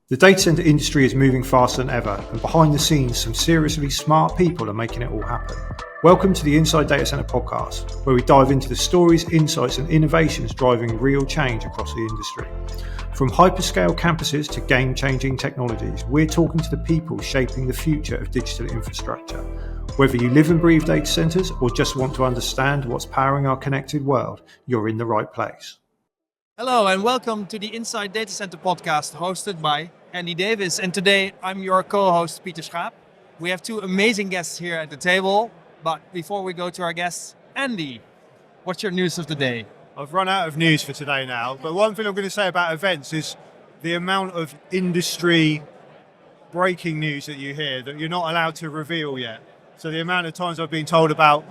The data center industry is moving faster than ever, and behind the scenes, some seriously smart people are making it all happen. Welcome to the Inside Data Center podcast, where we dive into the stories, insights, and innovations driving real change across the industry. From hyperscale campuses to game-changing technologies, we're talking to the people shaping the future of digital infrastructure. Whether you live and breathe data centers or just want to understand what's powering our connected world, you're in the right place. Hello and welcome to the Inside Data Center podcast hosted by Andy Davis. And today I'm your co-host Pieter Schaap. We have two amazing guests here at the table. But before we go to our guests, Andy, what's your news of the day? I've run out of news for today now, but one thing I'm going to say about events is the amount of industry breaking news that you hear that you're not allowed to reveal yet. So the amount of times I've been told about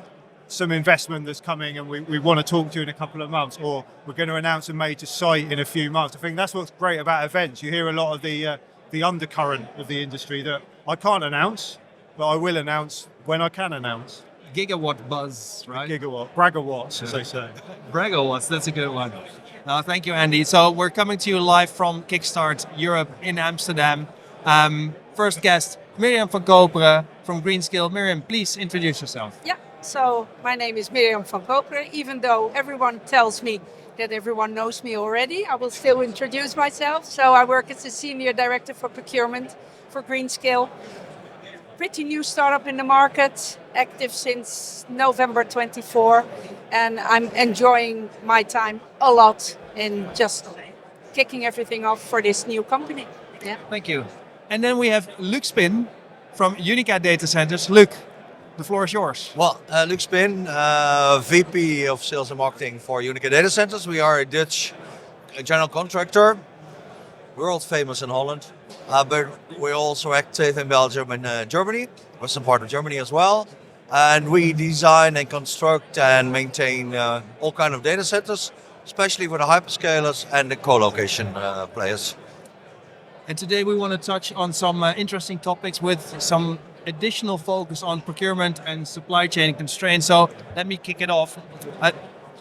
some investment that's coming and we want to talk to you in a couple of months, or we're going to announce a major site in a few months. I think that's what's great about events. You hear a lot of the undercurrent of the industry that I can't announce, but I will announce when I can announce. Gigawatt buzz, right? Gigawatt, bragawatts, as they say. Bragawatts, that's a good one. Thank you, Andy. So we're coming to you live from KickStart Europe in Amsterdam. First guest, Miriam from Kooperen from GreenScale. Miriam, please introduce yourself. Yeah, so my name is Miriam from Kooperen. Even though everyone tells me that everyone knows me already, I will still introduce myself. So I work as the Senior Director for Procurement for GreenScale. Pretty new startup in the market, active since November 24, and I'm enjoying my time a lot in just kicking everything off for this new company. Yeah. Thank you. And then we have Luc Spin from Unica Datacenters. Luc, the floor is yours. Well, Luc Spin, VP of Sales and Marketing for Unica Datacenters. We are a Dutch general contractor, world famous in Holland, but we're also active in Belgium and Germany, Western part of Germany as well. And we design and construct and maintain all kinds of data centers, especially for the hyperscalers and the co-location players. And today we want to touch on some interesting topics with some additional focus on procurement and supply chain constraints. So let me kick it off.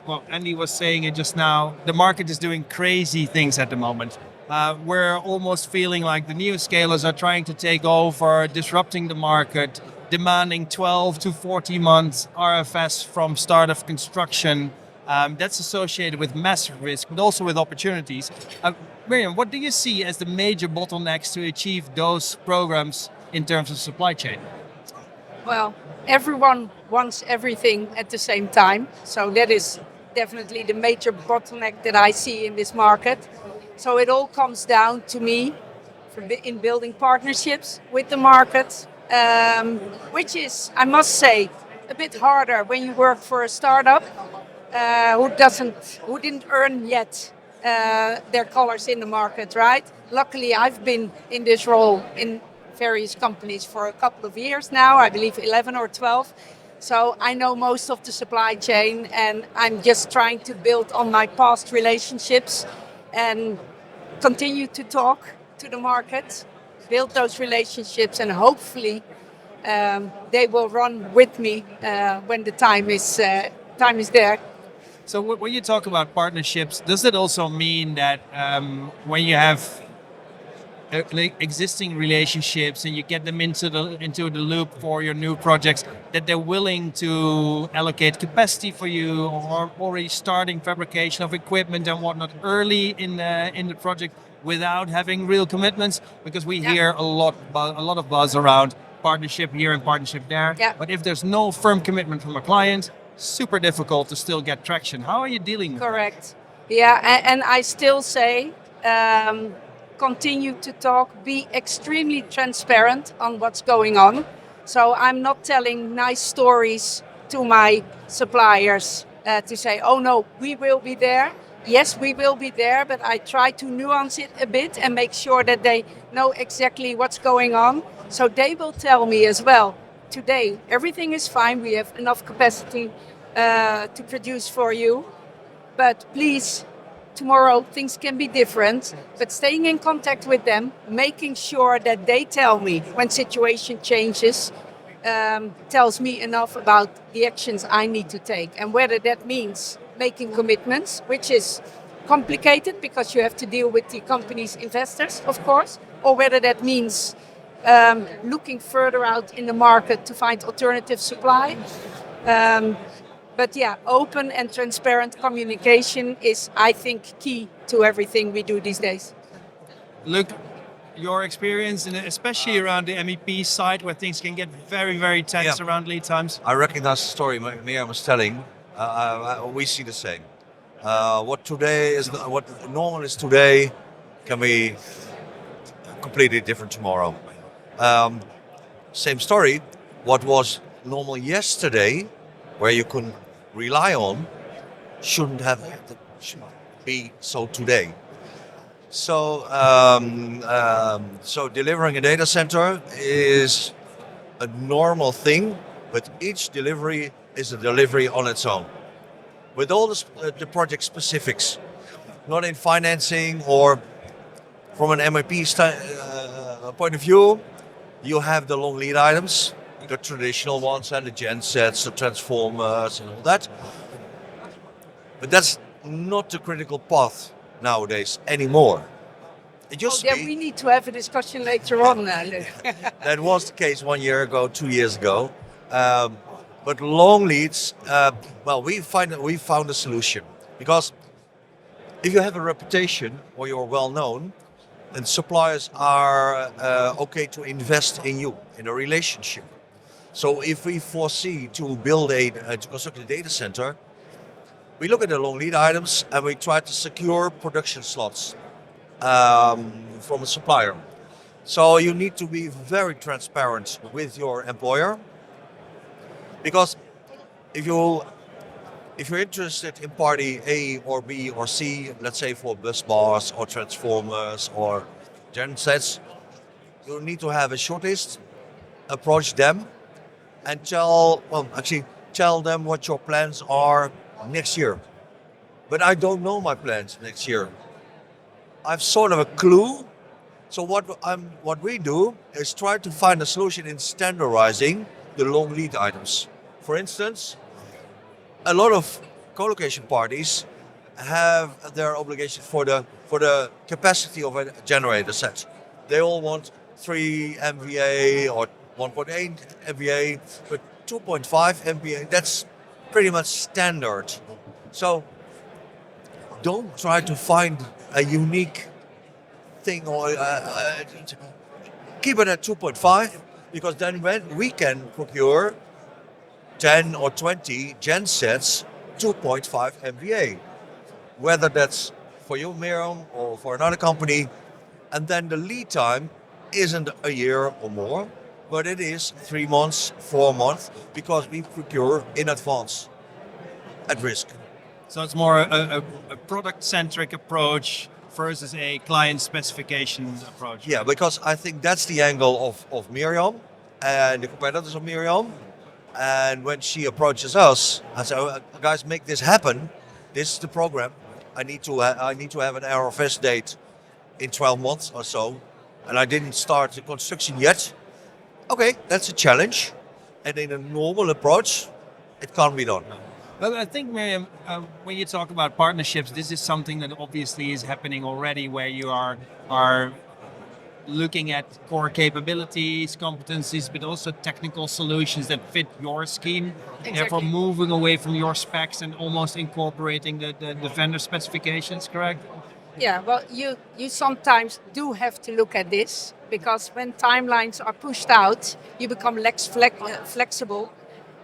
Well, Andy was saying it just now, the market is doing crazy things at the moment. We're almost feeling like the neoscalers are trying to take over, disrupting the market, demanding 12 to 40 months RFS from start of construction. That's associated with massive risk, but also with opportunities. Miriam, what do you see as the major bottlenecks to achieve those programs in terms of supply chain? Well, everyone wants everything at the same time. So that is definitely the major bottleneck that I see in this market. So it all comes down to me in building partnerships with the market, which is, I must say, a bit harder when you work for a startup who didn't earn yet their colors in the market, right? Luckily, I've been in this role in various companies for a couple of years now, I believe 11 or 12. So I know most of the supply chain, and I'm just trying to build on my past relationships and continue to talk to the market, build those relationships, and hopefully they will run with me when the time is there. So when you talk about partnerships, does it also mean that when you have existing relationships and you get them into the loop for your new projects, that they're willing to allocate capacity for you, or already starting fabrication of equipment and whatnot early in the project without having real commitments? Because we hear a lot of buzz around partnership here and partnership there. Yeah. But if there's no firm commitment from a client, super difficult to still get traction. How are you dealing with Correct. Yeah, and I still say continue to talk, be extremely transparent on what's going on. So I'm not telling nice stories to my suppliers to say, oh no, we will be there. Yes, we will be there, but I try to nuance it a bit and make sure that they know exactly what's going on. So they will tell me as well, today everything is fine, we have enough capacity to produce for you, but please, tomorrow things can be different. But staying in contact with them, making sure that they tell me when situation changes, tells me enough about the actions I need to take, and whether that means making commitments, which is complicated because you have to deal with the company's investors, of course, or whether that means looking further out in the market to find alternative supply. But yeah, open and transparent communication is, I think, key to everything we do these days. Look, your experience, and especially around the MEP side, where things can get very, very tense around lead times. I recognize the story Miriam was telling. We see the same. What normal is today can be completely different tomorrow. Same story. What was normal yesterday, where you could rely on, shouldn't be so today. So delivering a data center is a normal thing, but each delivery is a delivery on its own, with all the project specifics, not in financing or from an MEP point of view. You have the long lead items, the traditional ones, and the gensets, the transformers, and all that. But that's not the critical path nowadays anymore. It used to be. We need to have a discussion later on. That was the case 1 year ago, 2 years ago. But long leads, we found a solution, because if you have a reputation or you're well known, then suppliers are okay to invest in you, in a relationship. So if we foresee to construct a data center, we look at the long lead items and we try to secure production slots from a supplier. So you need to be very transparent with your employer, because if you're interested in party A or B or C, let's say for bus bars or transformers or gensets, you need to have a shortlist, approach them, and tell them what your plans are next year. But I don't know my plans next year. I've sort of a clue. So what we do is try to find a solution in standardizing the long lead items. For instance, a lot of co-location parties have their obligation for the capacity of a generator set. They all want 3 MVA or 1.8 MVA, but 2.5 MVA, that's pretty much standard. So don't try to find a unique thing or keep it at 2.5, because then we can procure 10 or 20 gensets 2.5 MVA, whether that's for you, Miriam, or for another company. And then the lead time isn't a year or more, but it is 3 months, 4 months, because we procure in advance at risk. So it's more a product-centric approach versus a client specification approach. Yeah, because I think that's the angle of Miriam and the competitors of Miriam. And when she approaches us, I say, guys, make this happen. This is the program. I need to have an RFS date in 12 months or so, and I didn't start the construction yet. Okay, that's a challenge. And in a normal approach, it can't be done. Well, I think, Miriam, when you talk about partnerships, this is something that obviously is happening already, where you are looking at core capabilities, competencies, but also technical solutions that fit your scheme. Exactly. Therefore, moving away from your specs and almost incorporating the vendor specifications, correct? Yeah, well, you sometimes do have to look at this, because when timelines are pushed out, you become less flexible,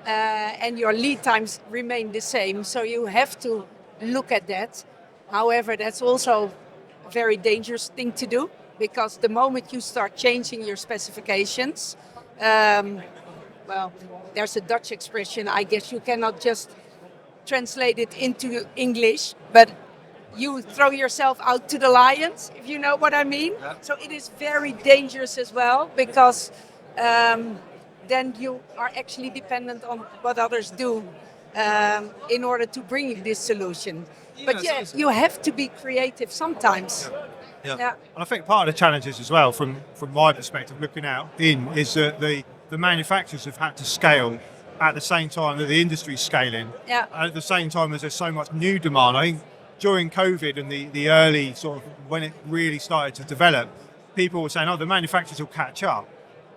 and your lead times remain the same. So you have to look at that. However, that's also a very dangerous thing to do, because the moment you start changing your specifications, there's a Dutch expression, I guess you cannot just translate it into English, but you throw yourself out to the lions, if you know what I mean. Yeah. So it is very dangerous as well, because then you are actually dependent on what others do in order to bring you this solution. Yeah, but yeah, you have to be creative sometimes. Yeah. And I think part of the challenges as well, from my perspective, looking out is that the manufacturers have had to scale at the same time that the industry's scaling. Yeah. And at the same time as there's so much new demand. I think during COVID and the early sort of when it really started to develop, people were saying, oh, the manufacturers will catch up.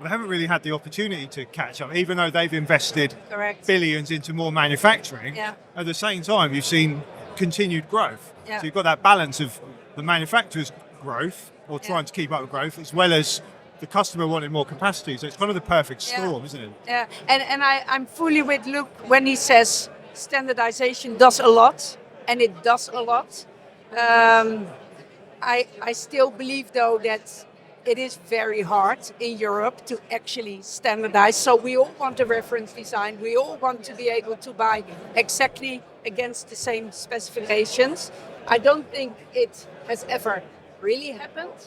They haven't really had the opportunity to catch up, even though they've invested Correct. billions into more manufacturing. Yeah. At the same time, you've seen continued growth. Yeah. So you've got that balance of the manufacturer's growth or trying Yeah. to keep up with growth, as well as the customer wanting more capacity. So it's kind of the perfect storm, isn't it? Yeah, and I'm fully with Luke when he says standardization does a lot, and it does a lot. I still believe though that it is very hard in Europe to actually standardize. So we all want a reference design. We all want to be able to buy exactly against the same specifications. I don't think it has ever really happened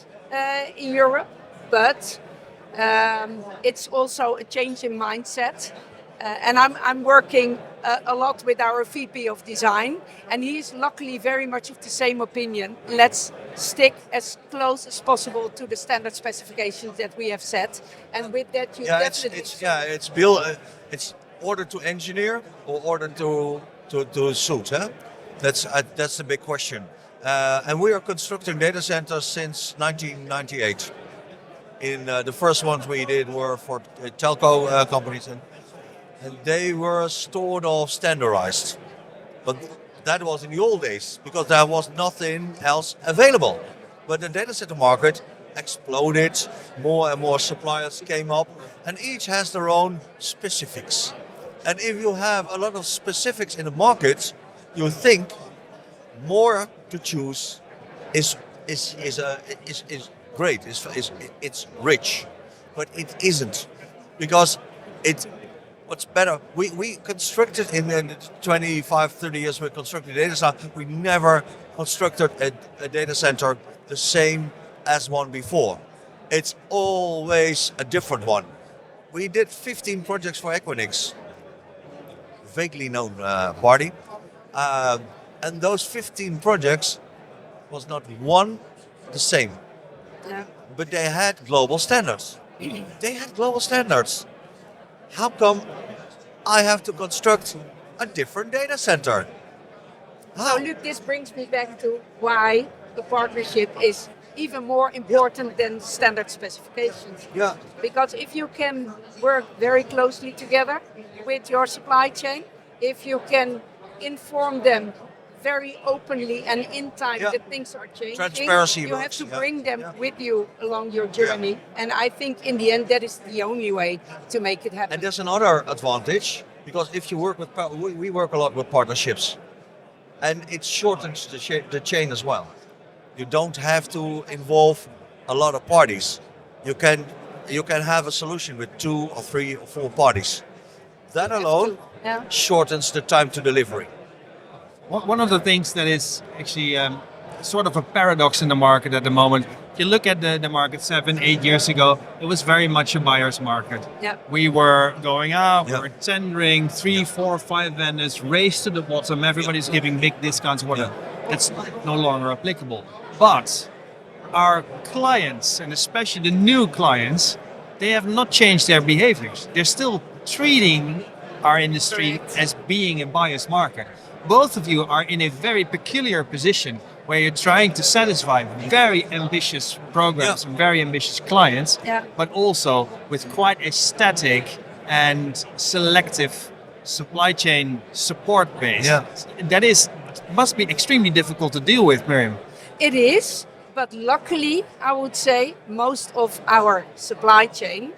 in Europe, but it's also a change in mindset. And I'm working a lot with our VP of design, and he's luckily very much of the same opinion. Let's stick as close as possible to the standard specifications that we have set, and with that you definitely. It's built. It's order to engineer or order to suit. Huh? That's the big question. And we are constructing data centers since 1998. The first ones we did were for telco companies, and they were sort of standardized. But that was in the old days because there was nothing else available. But the data center market exploded, more and more suppliers came up, and each has their own specifics. And if you have a lot of specifics in the market, you think more to choose is great, it's rich, but it isn't, because what's better, we constructed in the 25, 30 years we constructed data center, we never constructed a data center the same as one before. It's always a different one. We did 15 projects for Equinix, vaguely known party, and those 15 projects was not one the same. Yeah. But they had global standards. They had global standards. How come I have to construct a different data center? How? So Luke, this brings me back to why the partnership is even more important than standard specifications. Yeah. Because if you can work very closely together with your supply chain, if you can inform them very openly and in time that things are changing, Transparency you have works, to yeah. bring them Yeah. with you along your journey. And I think in the end that is the only way to make it happen. And there's another advantage, because if you work with, we work a lot with partnerships, and it shortens the chain as well. You don't have to involve a lot of parties. You can have a solution with 2 or 3 or 4 parties. That alone Yeah. shortens the time to delivery. One of the things that is actually sort of a paradox in the market at the moment, if you look at the market 7, 8 years ago, it was very much a buyer's market. Yeah. We were going out, we Yeah. were tendering 3, 4, 5 vendors, race to the bottom, everybody's giving big discounts, whatever. It's no longer applicable. But our clients, and especially the new clients, they have not changed their behaviors. They're still treating our industry as being a buyer's market. Both of you are in a very peculiar position where you're trying to satisfy very ambitious programs and very ambitious clients, but also with quite a static and selective supply chain support base. Yeah. That must be extremely difficult to deal with, Miriam. It is, but luckily, I would say most of our supply chain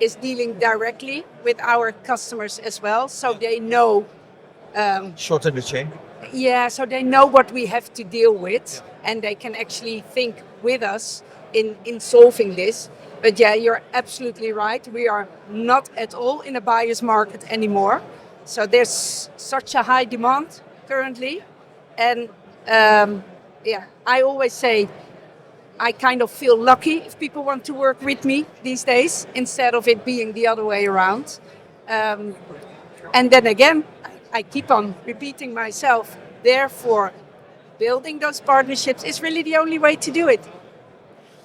is dealing directly with our customers as well, so they know. Shorten the chain. Yeah, so they know what we have to deal with, and they can actually think with us in solving this. But yeah, you're absolutely right. We are not at all in a buyer's market anymore. So there's such a high demand currently, and I always say I kind of feel lucky if people want to work with me these days instead of it being the other way around. And then again, I keep on repeating myself. Therefore, building those partnerships is really the only way to do it.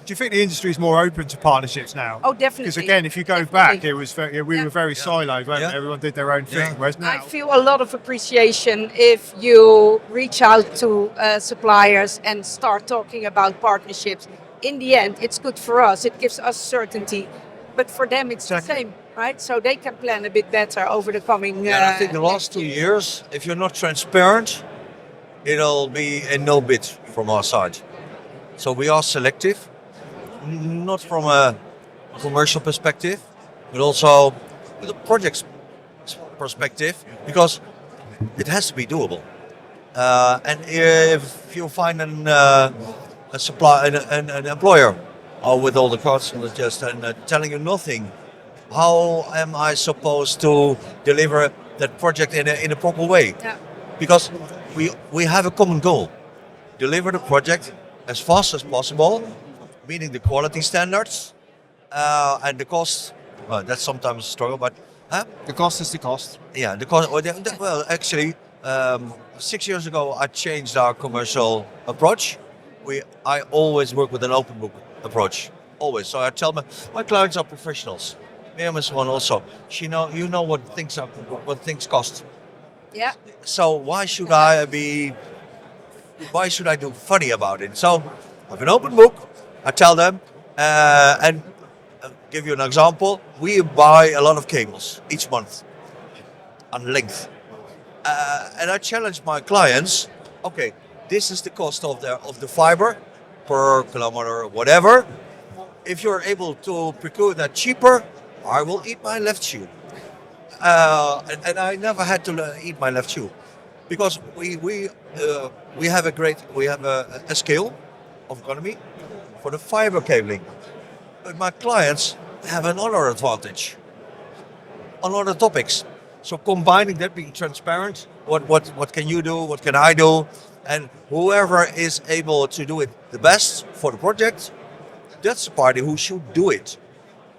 Do you think the industry is more open to partnerships now? Oh, definitely. Because again, if you go back, it was we were very siloed, weren't we? Everyone did their own thing. Whereas now, I feel a lot of appreciation if you reach out to suppliers and start talking about partnerships. In the end, it's good for us. It gives us certainty, but for them, it's the same, right? So they can plan a bit better over the coming. And I think the last 2 years, if you're not transparent, it'll be a no bid from our side. So we are selective, not from a commercial perspective, but also with a project perspective, because it has to be doable. And if you find an employer with all the costs and telling you nothing, how am I supposed to deliver that project in a proper way? Yeah. Because we have a common goal: deliver the project as fast as possible, meeting the quality standards and the cost. Well, that's sometimes a struggle, but The cost is the cost. yeah, the cost. Well, actually, 6 years ago, I changed our commercial approach. I always work with an open book approach, always. So I tell my clients are professionals. Miriam is one also. You know what things cost. Yeah. So why should I do funny about it? So I have an open book. I tell them, and give you an example. We buy a lot of cables each month on length, and I challenge my clients. Okay, this is the cost of the fiber per kilometer, whatever. If you're able to procure that cheaper, I will eat my left shoe. And I never had to eat my left shoe, because we have a scale of economy for the fiber cabling, but my clients have another advantage on other topics. So combining that, being transparent, what can you do, what can I do, and whoever is able to do it the best for the project, that's the party who should do it.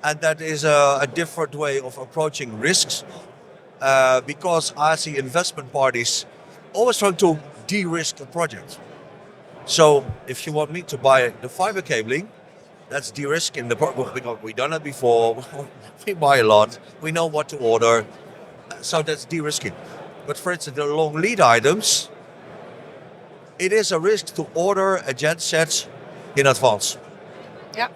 And that is a different way of approaching risks, because I see investment parties always trying to de-risk a project. So if you want me to buy the fiber cabling, that's de-risking the project, because we've done it before. We buy a lot, we know what to order, so that's de-risking. But for instance, the long lead items, it is a risk to order a genset in advance. Yeah.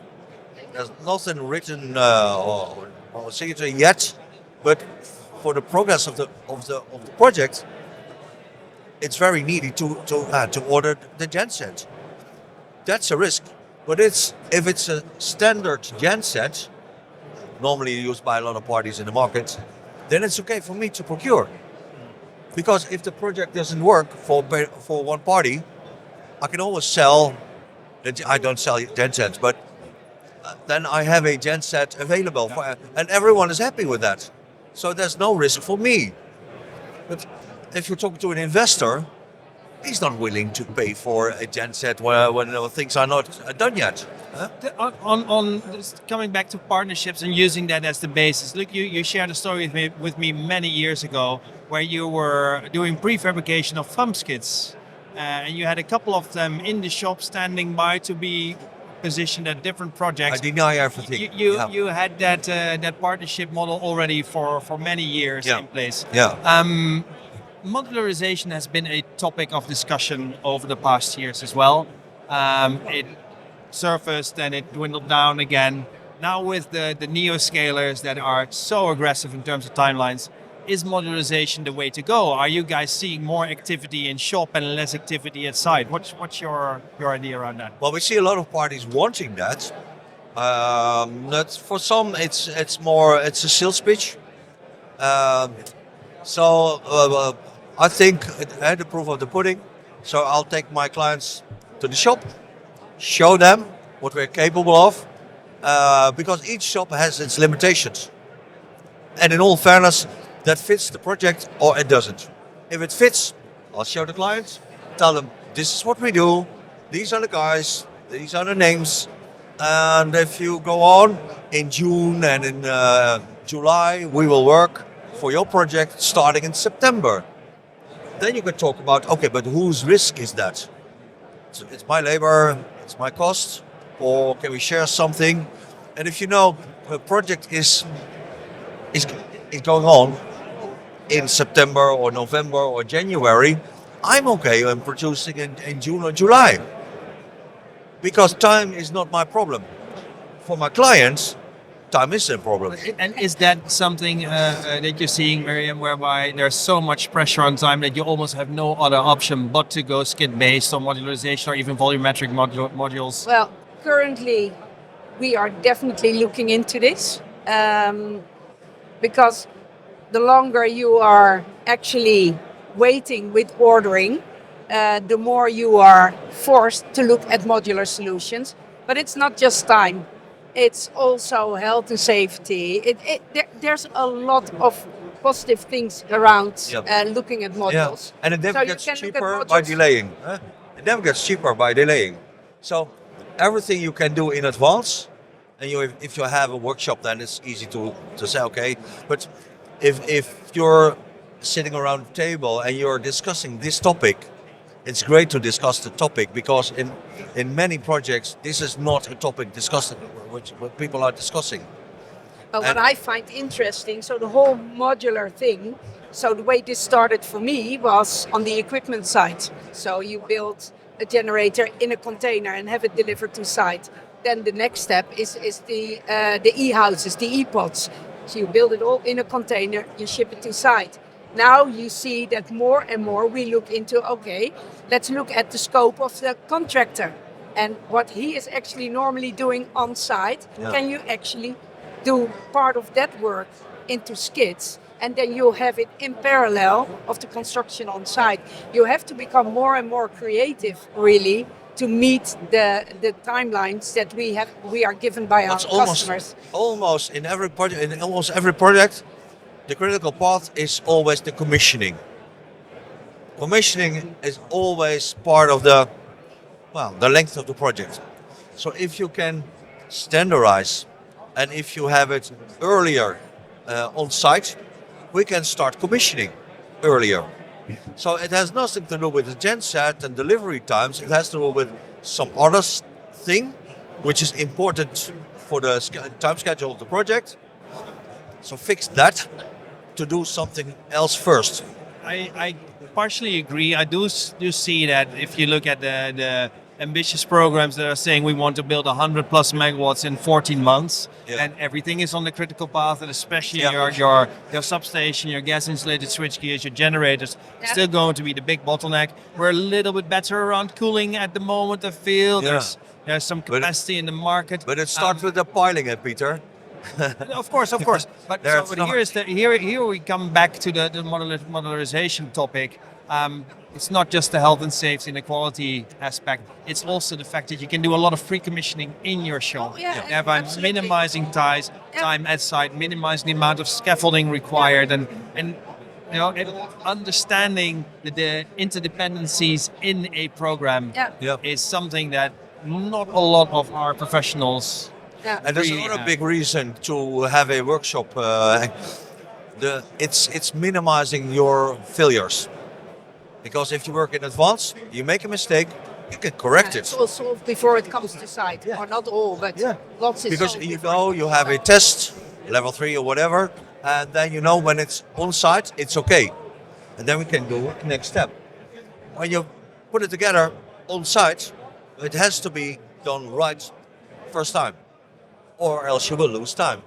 There's nothing written or signature yet, but for the progress of the project, it's very needy to order the genset. That's a risk. But if it's a standard genset, normally used by a lot of parties in the market, then it's okay for me to procure. Because if the project doesn't work for one party, I can always sell. I don't sell gensets, but then I have a genset available, and everyone is happy with that. So there's no risk for me. But if you're talking to an investor, he's not willing to pay for a genset when things are not done yet. Huh? On coming back to partnerships and using that as the basis. Look, you shared a story with me many years ago where you were doing prefabrication of thumb skids, and you had a couple of them in the shop standing by to be positioned at different projects. I deny everything. You had that partnership model already for many years in place. Yeah. Modularization has been a topic of discussion over the past years as well. It surfaced and it dwindled down again. Now with the neo-scalers that are so aggressive in terms of timelines, is modularization the way to go? Are you guys seeing more activity in shop and less activity at site? What's your idea around that? Well, we see a lot of parties wanting that. That's, for some, it's a sales pitch. So I think I had the proof of the pudding. So I'll take my clients to the shop, show them what we're capable of, because each shop has its limitations. And in all fairness, that fits the project or it doesn't. If it fits, I'll show the clients, tell them this is what we do, these are the guys, these are the names. And if you go on in June and in July, we will work for your project starting in September. Then you can talk about, okay, but whose risk is that? So it's my labor, it's my cost, or can we share something? And if you know a project is going on in September or November or January, I'm okay in producing in June or July. Because time is not my problem. For my clients, time is a problem. And is that something that you're seeing, Miriam, whereby there's so much pressure on time that you almost have no other option but to go skid-based or modularization or even volumetric modules? Well, currently we are definitely looking into this because the longer you are actually waiting with ordering, the more you are forced to look at modular solutions. But it's not just time. It's also health and safety. There's a lot of positive things around looking at modules. And it never So gets you can look at cheaper by modules. delaying. It never gets cheaper by delaying. So everything you can do in advance, and if you have a workshop, then it's easy to say, okay. But if you're sitting around the table and you're discussing this topic, it's great to discuss the topic, because in many projects, this is not a topic discussed, which people are discussing. But what I find interesting, so the whole modular thing, so the way this started for me was on the equipment side. So you build a generator in a container and have it delivered to site. Then the next step is the e-houses, the e-pods. So you build it all in a container, you ship it to site. Now you see that more and more we look into, okay, let's look at the scope of the contractor and what he is actually normally doing on site. Yeah. Can you actually do part of that work into skids, and then you have it in parallel of the construction on site? You have to become more and more creative, really, to meet the timelines that we are given by our customers. Almost in every project, the critical path is always the commissioning. Commissioning is always part of the length of the project. So if you can standardize, and if you have it earlier on site, we can start commissioning earlier. So it has nothing to do with the genset and delivery times. It has to do with some other thing, which is important for the time schedule of the project. So fix that to do something else first. I partially agree. I do see that if you look at the ambitious programs that are saying we want to build 100 plus megawatts in 14 months, and everything is on the critical path, and especially your substation, your gas insulated switchgears, your generators, still going to be the big bottleneck. We're a little bit better around cooling at the moment, I feel. There's some capacity in the market. But it starts with the piling, Pieter. Of course. But here we come back to the modularization topic. It's not just the health and safety and the quality aspect. It's also the fact that you can do a lot of pre-commissioning in your shop. Thereby minimizing time at site, minimizing the amount of scaffolding required, and understanding the interdependencies in a program is something that not a lot of our professionals. And there's another big reason to have a workshop. It's minimizing your failures. Because if you work in advance, you make a mistake, you can correct it. It's all solved before it comes to site, or not all, but lots is because solved. you have a test, level 3 or whatever, and then when it's on site, it's okay. And then we can do the next step. When you put it together on site, it has to be done right first time, or else you will lose time.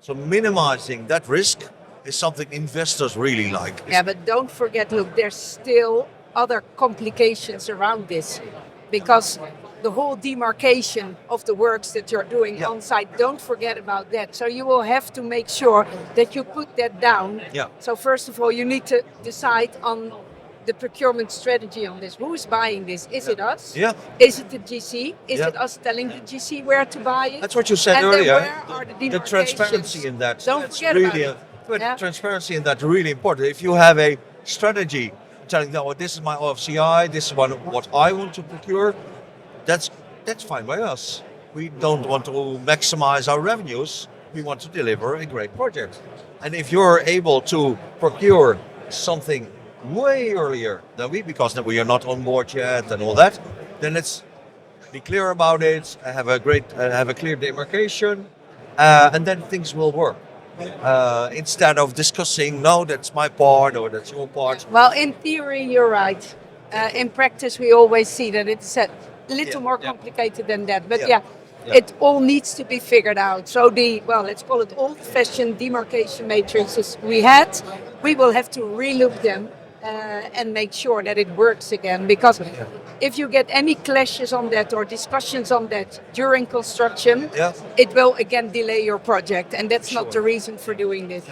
So minimizing that risk is something investors really like. Yeah, but don't forget, look, there's still other complications around this, because the whole demarcation of the works that you're doing on site, don't forget about that. So you will have to make sure that you put that down. Yeah. So first of all, you need to decide on the procurement strategy on this. Who is buying this? Is it us? Yeah. Is it the GC? Is it us telling the GC where to buy it? That's what you said and earlier. Then where are the The demarcations? transparency in that. Don't That's forget really about it. But transparency in that really important. If you have a strategy telling them, this is my OFCI, this is what I want to procure, that's fine by us. We don't want to maximize our revenues. We want to deliver a great project. And if you're able to procure something way earlier than because we are not on board yet and all that, then it's be clear about it, have a clear demarcation, and then things will work. Instead of discussing, no, that's my part or that's your part. Well, in theory, you're right. In practice, we always see that it's a little more Yeah. complicated than that. But Yeah. it all needs to be figured out. So let's call it old-fashioned demarcation matrices we had, we will have to relook them and make sure that it works again. Because if you get any clashes on that or discussions on that during construction, Yeah. it will again delay your project. And that's not the reason for doing this.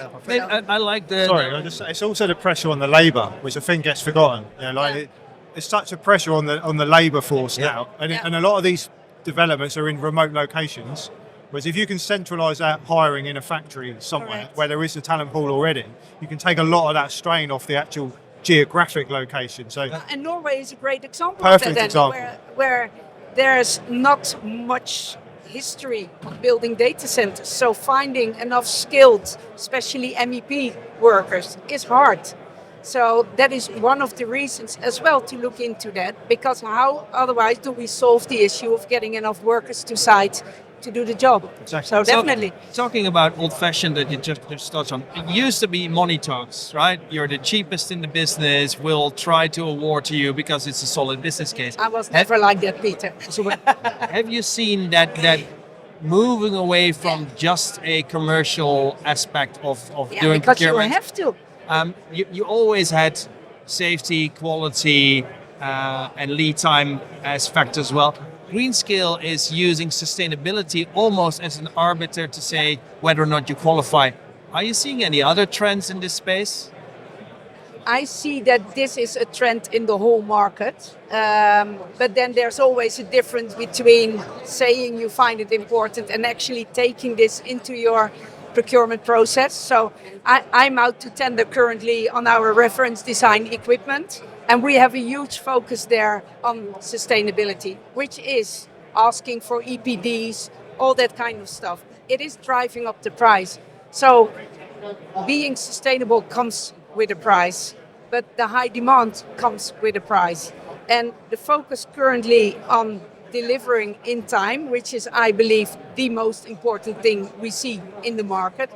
I like the. Sorry, it's also the pressure on the labour, which I think gets forgotten. It's such a pressure on the labour force now, and a lot of these developments are in remote locations. Whereas if you can centralise that hiring in a factory somewhere Correct. where there is a talent pool already, you can take a lot of that strain off the actual geographic location. So And Norway is a great example Perfect of that, example. where there's not much history of building data centers. So finding enough skilled, especially MEP workers, is hard. So that is one of the reasons as well to look into that, because how otherwise do we solve the issue of getting enough workers to site to do the job? Exactly. So definitely. Talking about old-fashioned that you just touched on, it used to be money talks, right? You're the cheapest in the business. We'll try to award to you because it's a solid business case. I was never like that, Peter. Have you seen that moving away from just a commercial aspect of doing because you procurement? have to. You always had safety, quality, and lead time as factors as well. GreenScale is using sustainability almost as an arbiter to say whether or not you qualify. Are you seeing any other trends in this space? I see that this is a trend in the whole market, but then there's always a difference between saying you find it important and actually taking this into your procurement process. So I'm out to tender currently on our reference design equipment, and we have a huge focus there on sustainability, which is asking for EPDs, all that kind of stuff. It is driving up the price. So being sustainable comes with a price, but the high demand comes with a price. And the focus currently on delivering in time, which is, I believe, the most important thing we see in the market,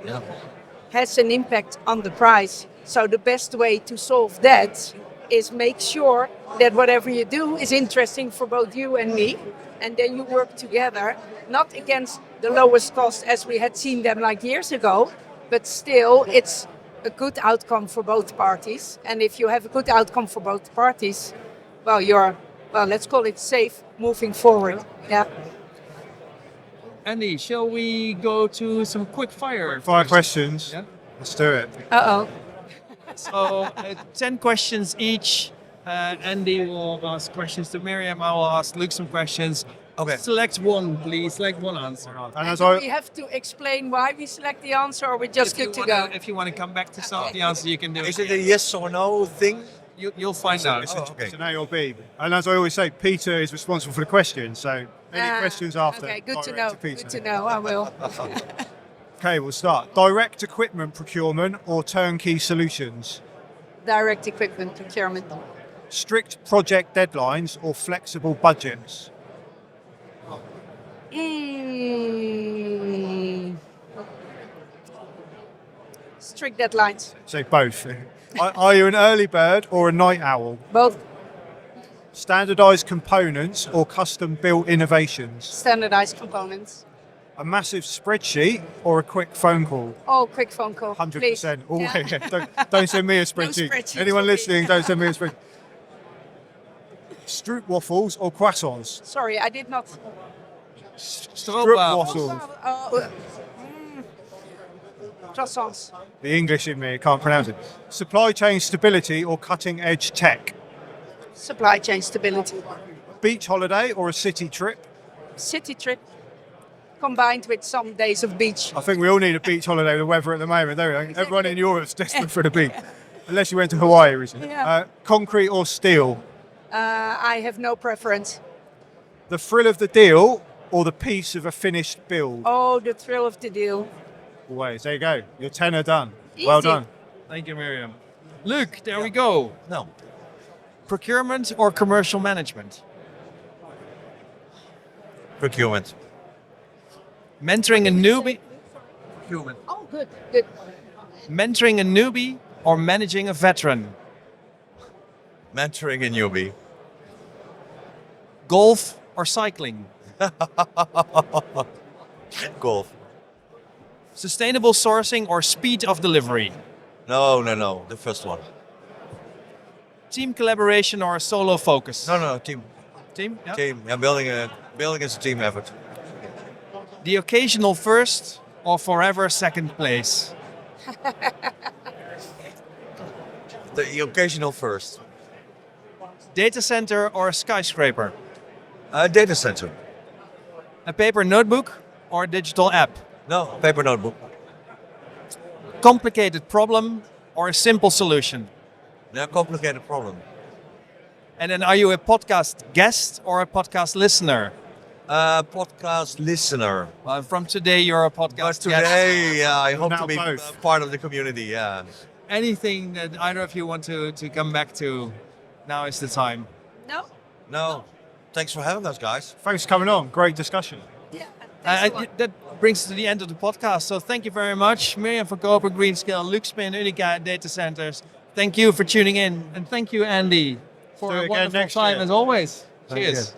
has an impact on the price. So the best way to solve that is make sure that whatever you do is interesting for both you and me, and then you work together, not against the lowest cost as we had seen them like years ago, but still it's a good outcome for both parties. And if you have a good outcome for both parties, well, let's call it safe moving forward. Yeah. Andy, shall we go to some quick fire? questions. Yeah. Let's do it. Uh-oh. So 10 questions each. Andy will ask questions to Miriam. I will ask Luke some questions. Okay. Select one, please. Select one answer. And as Do we I have to explain why we select the answer, or we're just good to go? If you want to come back to some of the answers, you can do Is it. it a yes or no thing? You'll find out. it's an A or B. And as I always say, Peter is responsible for the questions. So any questions after? Okay, good to direct know. Peter. Good to know. I will. Okay, we'll start. Direct equipment procurement or turnkey solutions? Direct equipment procurement. Strict project deadlines or flexible budgets? Strict deadlines. So both. Are you an early bird or a night owl? Both Standardized components or custom built innovations? standardized components. A massive spreadsheet or a quick phone call? Oh, quick phone call. 100%. Oh, Please. yeah. Don't send me a spreadsheet. spreadsheets Anyone for me. listening, don't send me a spreadsheet. Stroop waffles or croissants? Sorry, I did not. Stroopwafels. Croissants. The English in me can't pronounce it. Supply chain stability or cutting edge tech? Supply chain stability. Beach holiday or a city trip? City trip combined with some days of beach. I think we all need a beach holiday with the weather at the moment, don't we? Everyone in Europe's desperate for the beach. Unless you went to Hawaii recently. Yeah. Concrete or steel? I have no preference. The thrill of the deal or the piece of a finished build? Oh, the thrill of the deal. Always. There you go. Your 10 are done. Well Easy. done. Thank you, Miriam. Luke, there we go. No. Procurement or commercial management? procurement. Mentoring a newbie. Procurement. Oh, good, good. Mentoring a newbie or managing a veteran. Mentoring a newbie. Golf or cycling. Golf. Sustainable sourcing or speed of delivery. No. The first one. Team collaboration or solo focus. No. Team. Team. Yeah. Team. Yeah, building is a team effort. The occasional first or forever second place. The occasional first. Data center or skyscraper. Data center. A paper notebook or a digital app. No, paper notebook. Complicated problem or a simple solution. No, complicated problem. And then are you a podcast guest or a podcast listener? Podcast listener. Well, from today you're a But podcast guest. today, I hope Now to be both. part of the community. Yeah. Anything that either of you want to come back to, now is the time. No? No. Thanks for having us, guys. Thanks for coming on. Great discussion. Yeah. thanks a lot. That brings us to the end of the podcast. So thank you very much, Miriam for Kooperen, GreenScale, Luxpin, Unica, Datacenters. Thank you for tuning in, and thank you, Andy, for Do it a again wonderful next time year. as always. Thank Cheers. you.